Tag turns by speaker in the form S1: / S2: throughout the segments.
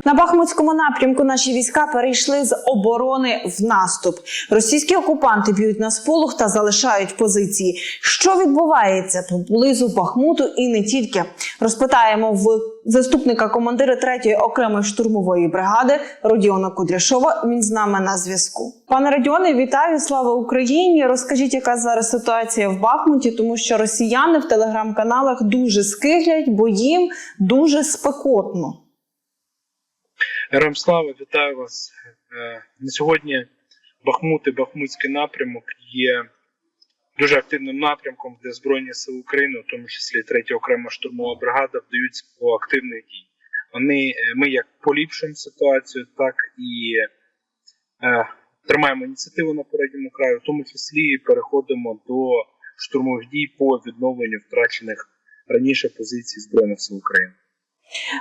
S1: На Бахмутському напрямку наші війська перейшли з оборони в наступ. Російські окупанти б'ють на сполох та залишають позиції. Що відбувається поблизу Бахмуту і не тільки? Розпитаємо в заступника командира 3-ї окремої штурмової бригади Родіона Кудряшова. Він з нами на зв'язку. Пане Родіоне, вітаю! Слава Україні! Розкажіть, яка зараз ситуація в Бахмуті, тому що росіяни в телеграм-каналах дуже скиглять, бо їм дуже спекотно.
S2: Героям слава, вітаю вас. На сьогодні Бахмут і Бахмутський напрямок є дуже активним напрямком, де Збройні Сили України, в тому числі 3-я окрема штурмова бригада, вдаються до активних дій. Ми як поліпшуємо ситуацію, так і тримаємо ініціативу на передньому краю, в тому числі переходимо до штурмових дій по відновленню втрачених раніше позицій Збройних Сил України.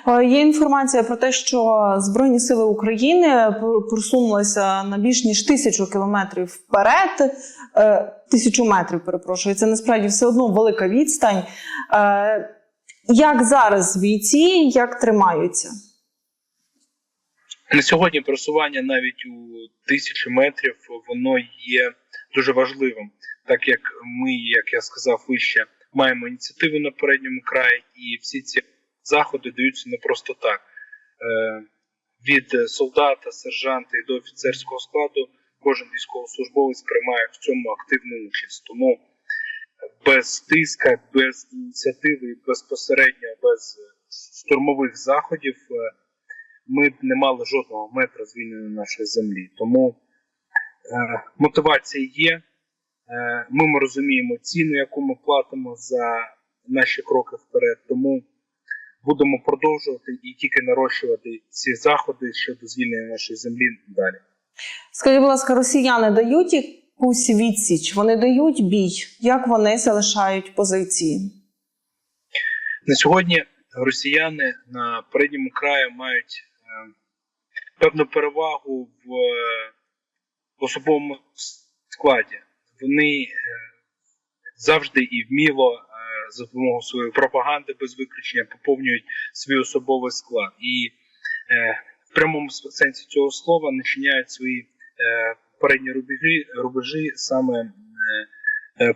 S1: Є інформація про те, що Збройні Сили України просунулися на більш ніж 1000 кілометрів вперед. 1000 метрів, перепрошую. Це насправді все одно велика відстань. Як зараз бійці, як тримаються?
S2: На сьогодні просування навіть у 1000 метрів, воно є дуже важливим. Так як ми, як я сказав вище, маємо ініціативу на передньому краї, і всі ці заходи даються не просто так. Від солдата, сержанта і до офіцерського складу кожен військовослужбовець приймає в цьому активну участь. Тому без тиска, без ініціативи і безпосередньо без штурмових заходів ми б не мали жодного метра звільнення нашої землі. Тому мотивація є. Ми розуміємо ціну, яку ми платимо за наші кроки вперед. Тому будемо продовжувати і тільки нарощувати ці заходи щодо звільнення нашої землі далі.
S1: Скажіть, будь ласка, росіяни дають якусь відсіч? Вони дають бій? Як вони залишають позиції?
S2: На сьогодні росіяни на передньому краї мають певну перевагу в особовому складі. Вони завжди і вміло за допомогою своєї пропаганди без виключення поповнюють свій особовий склад. І в прямому сенсі цього слова начиняють свої передні рубежі саме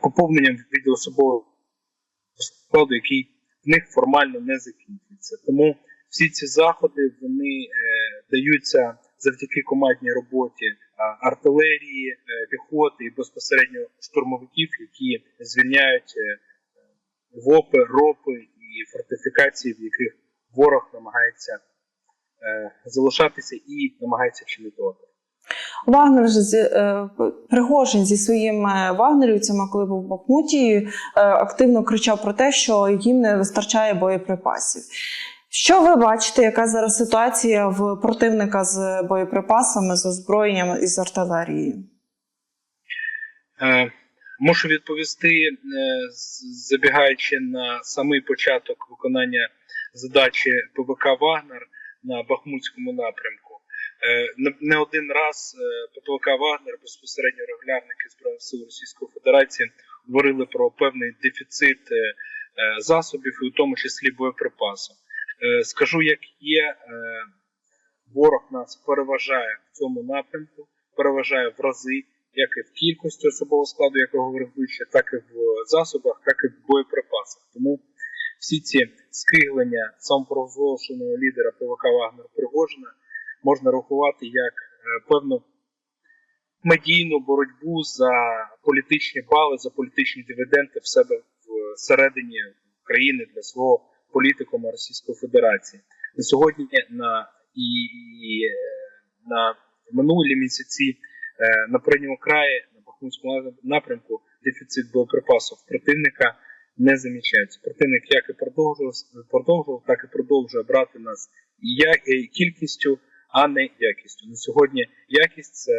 S2: поповненням від особового складу, який в них формально не закінчується. Тому всі ці заходи, вони даються завдяки командній роботі артилерії, піхоти і безпосередньо штурмовиків, які звільняють ВОПи, РОПи і фортифікації, в яких ворог намагається залишатися і намагається чинити опір.
S1: Пригожин зі своїми вагнерівцями, коли був в Бахмуті, активно кричав про те, що їм не вистачає боєприпасів. Що ви бачите, яка зараз ситуація в противника з боєприпасами, з озброєнням і з артилерією?
S2: Мушу відповісти, забігаючи на самий початок виконання задачі ПВК «Вагнер» на Бахмутському напрямку. Не один раз ПВК «Вагнер», безпосередньо регулярники Збройних сил Російської Федерації, говорили про певний дефіцит засобів, і в тому числі боєприпасів. Скажу, як є, ворог нас переважає в цьому напрямку, переважає в рази, як і в кількості особового складу, як я говорив вище, так і в засобах, так і в боєприпасах. Тому всі ці скиглення самопровозглашеного лідера ПВК «Вагнер» Пригожина можна рахувати як певну медійну боротьбу за політичні бали, за політичні дивіденди в себе всередині країни для свого політикума Російської Федерації. На сьогодні на минулі місяці на передньому краї, на Бахмутському напрямку, дефіцит боєприпасів противника не замічається. Противник як і продовжував, так і продовжує брати нас кількістю, а не якістю. На сьогодні якість – це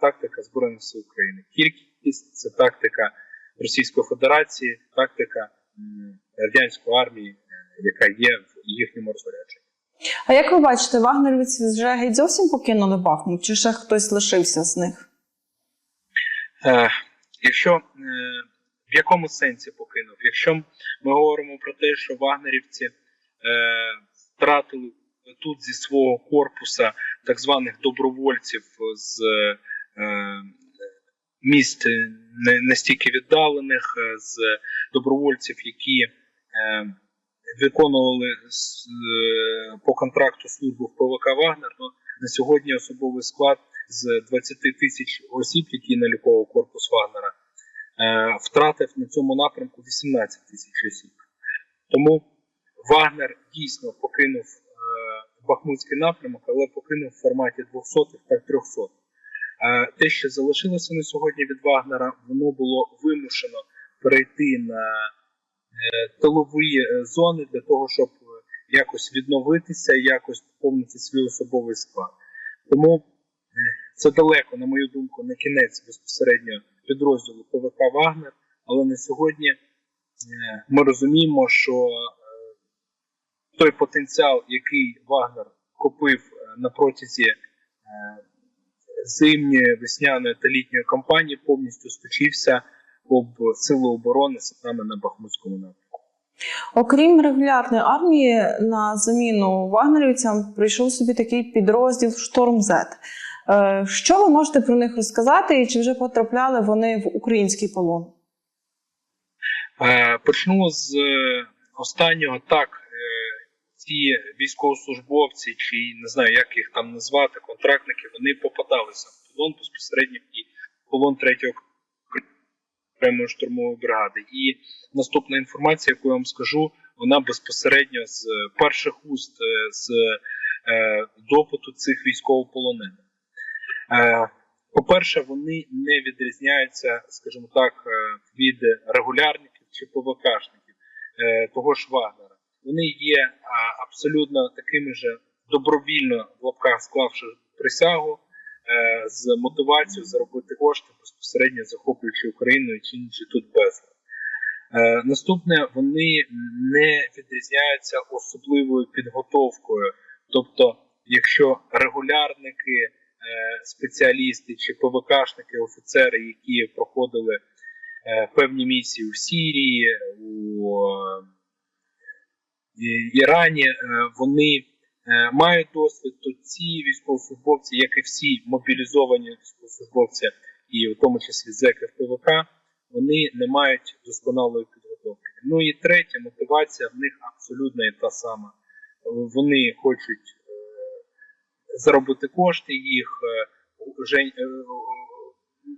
S2: тактика Збройних сил України. Кількість – це тактика Російської Федерації, тактика радянської армії, яка є в їхньому розпорядженні.
S1: А як ви бачите, вагнерівці вже геть зовсім покинули Бахмут, чи ще хтось лишився з них?
S2: В якому сенсі покинув? Якщо ми говоримо про те, що вагнерівці втратили тут зі свого корпуса так званих добровольців з місць настільки віддалених, з добровольців, які виконували по контракту службу в ПВК «Вагнер». На сьогодні особовий склад з 20 тисяч осіб, які наліковував корпус Вагнера, втратив на цьому напрямку 18 тисяч осіб. Тому Вагнер дійсно покинув Бахмутський напрямок, але покинув в форматі 200-х та 300-х. Те, що залишилося на сьогодні від Вагнера, воно було вимушено перейти на тилові зони для того, щоб якось відновитися, якось поповнити свій особовий склад. Тому це далеко, на мою думку, не кінець безпосередньо підрозділу ПВК «Вагнер», але на сьогодні ми розуміємо, що той потенціал, який Вагнер купив на протязі зимньої, весняної та літньої кампанії, повністю сточився об сили оборони саме на Бахмутському напрямку.
S1: Окрім регулярної армії, на заміну вагнерівцям прийшов собі такий підрозділ «Шторм З». Що ви можете про них розказати і чи вже потрапляли вони в український полон?
S2: Почну з останнього. Так, ці військовослужбовці, чи не знаю, як їх там назвати, контрактники, вони попадалися в полон безпосередньо і полон 3-го окремої штурмової бригади. І наступна інформація, яку я вам скажу, вона безпосередньо з перших уст, з допиту цих військовополонених. По-перше, вони не відрізняються, скажімо так, від регулярників чи ПВКшників того ж Вагнера. Вони є абсолютно такими же добровільно, в лапках склавши присягу, з мотивацією заробити кошти, безпосередньо захоплюючи Україну і чинячи тут безлад. Наступне, вони не відрізняються особливою підготовкою. Тобто, якщо регулярники, спеціалісти чи ПВКшники, офіцери, які проходили певні місії у Сирії, у Ірані, вони мають досвід, то ці військовослужбовці, як і всі мобілізовані військовослужбовці, і в тому числі зеки в ПВК, вони не мають досконалої підготовки. Ну і третя, мотивація в них абсолютно і та сама. Вони хочуть заробити кошти, їх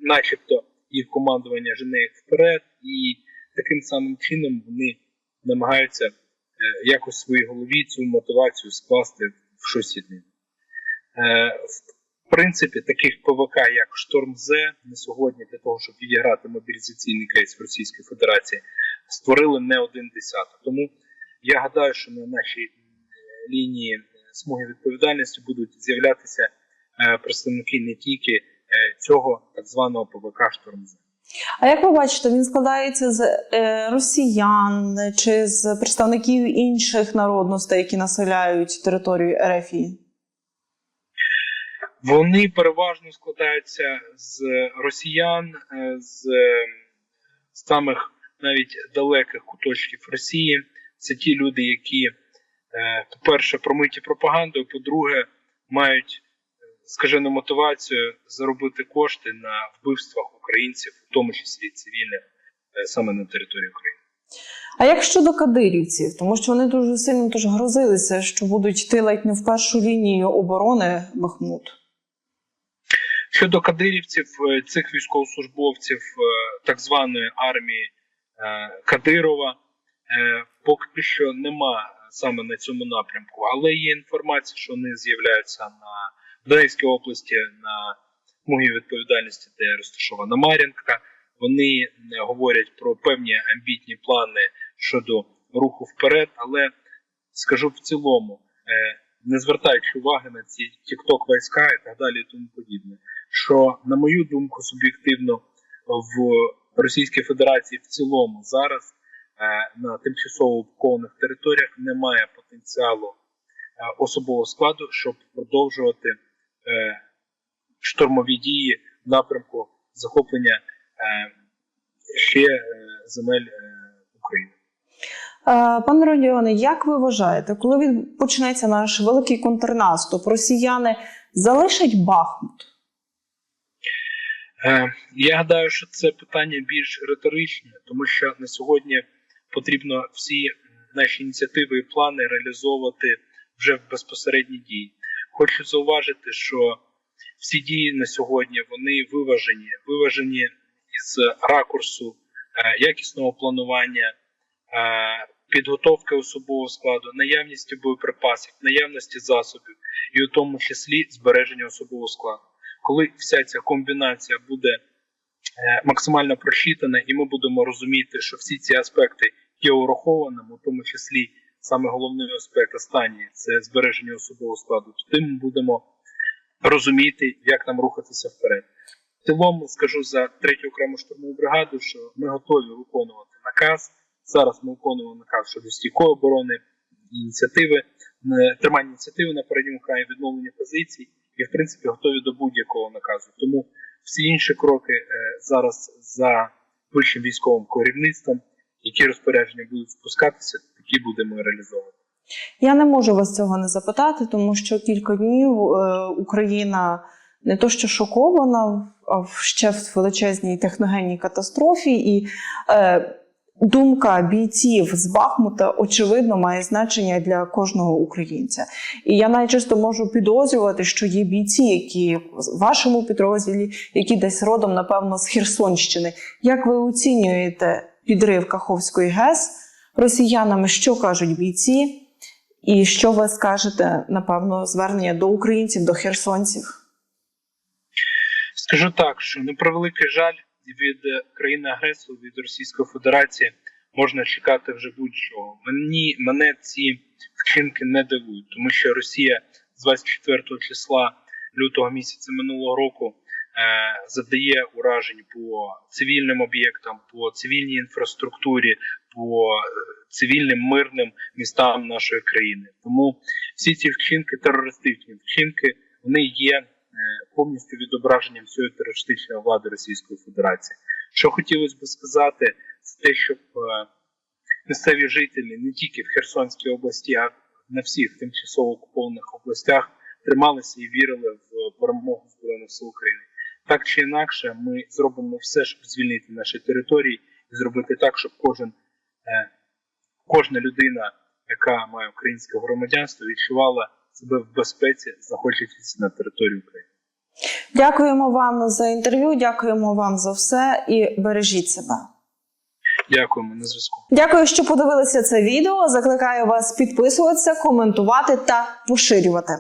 S2: начебто їх командування жене їх вперед, і таким самим чином вони намагаються якось в своїй голові цю мотивацію скласти в щось єдине. В принципі, таких ПВК, як «Шторм З», на сьогодні для того, щоб відіграти мобілізаційний кейс в Російській Федерації, створили не один десяток. Тому я гадаю, що на нашій лінії смуги відповідальності будуть з'являтися представники не тільки цього так званого ПВК «Шторм З».
S1: А як ви бачите, він складається з росіян чи з представників інших народностей, які населяють територію РФ?
S2: Вони переважно складаються з росіян, з самих навіть далеких куточків Росії. Це ті люди, які, по-перше, промиті пропагандою, по-друге, мають скажену мотивацію заробити кошти на вбивствах українців, в тому числі цивільних, саме на території України.
S1: А як щодо кадирівців? Тому що вони дуже сильно грозилися, що будуть йти ледь не в першу лінію оборони Бахмут.
S2: Щодо кадирівців, цих військовослужбовців так званої армії Кадирова, поки що нема саме на цьому напрямку, але є інформація, що вони з'являються на Донецькій області, на смугі відповідальності, де розташована Мар'їнка. Вони говорять про певні амбітні плани щодо руху вперед, але скажу в цілому, не звертаючи уваги на ці тік-ток війська і так далі і тому подібне, що, на мою думку, суб'єктивно в Російській Федерації в цілому зараз на тимчасово окупованих територіях немає потенціалу особового складу, щоб продовжувати штурмові дії в напрямку захоплення ще земель України.
S1: Пане Родіоне, як ви вважаєте, коли почнеться наш великий контрнаступ, росіяни залишать Бахмут?
S2: Я гадаю, що це питання більш риторичне, тому що на сьогодні потрібно всі наші ініціативи і плани реалізовувати вже в безпосередній дії. Хочу зауважити, що всі дії на сьогодні, вони виважені із ракурсу якісного планування, підготовки особового складу, наявності боєприпасів, наявності засобів і у тому числі збереження особового складу. Коли вся ця комбінація буде максимально просчитана і ми будемо розуміти, що всі ці аспекти є урахованими, у тому числі саме головний аспект останній – це збереження особового складу, тоді ми будемо розуміти, як нам рухатися вперед. В цілому скажу за 3-ю окрему штурмову бригаду, що ми готові виконувати наказ. Зараз ми виконуємо наказ щодо стійкої оборони, ініціативи, тримання ініціативи на передньому краї, відновлення позицій і, в принципі, готові до будь-якого наказу. Тому всі інші кроки зараз за вищим військовим керівництвом, які розпорядження будуть спускатися, такі будемо реалізовувати.
S1: Я не можу вас цього не запитати, тому що кілька днів Україна не то що шокована, а ще в величезній техногенній катастрофі. І думка бійців з Бахмута, очевидно, має значення для кожного українця. І я найчасто можу підозрювати, що є бійці, які в вашому підрозділі, які десь родом, напевно, з Херсонщини. Як ви оцінюєте підрив Каховської ГЕС росіянами? Що кажуть бійці? І що ви скажете, напевно, звернення до українців, до херсонців?
S2: Скажу так, що на превеликий жаль, від країни-агресора, від Російської Федерації можна чекати вже будь-чого. Мене ці вчинки не дивують, тому що Росія з 24 числа лютого місяця минулого року завдає уражень по цивільним об'єктам, по цивільній інфраструктурі, по цивільним мирним містам нашої країни. Тому всі ці вчинки, терористичні вчинки, вони є повністю відображенням всієї терористичної влади Російської Федерації. Що хотілося б сказати, це те, щоб місцеві жителі не тільки в Херсонській області, а на всіх тимчасово окупованих областях трималися і вірили в перемогу Збройних сил України. Так чи інакше, ми зробимо все, щоб звільнити наші території і зробити так, щоб кожна людина, яка має українське громадянство, відчувала себе в безпеці, знаходячись на території України.
S1: Дякуємо вам за інтерв'ю, дякуємо вам за все і бережіть себе.
S2: Дякуємо, на зв'язку.
S1: Дякую, що подивилися це відео. Закликаю вас підписуватися, коментувати та поширювати.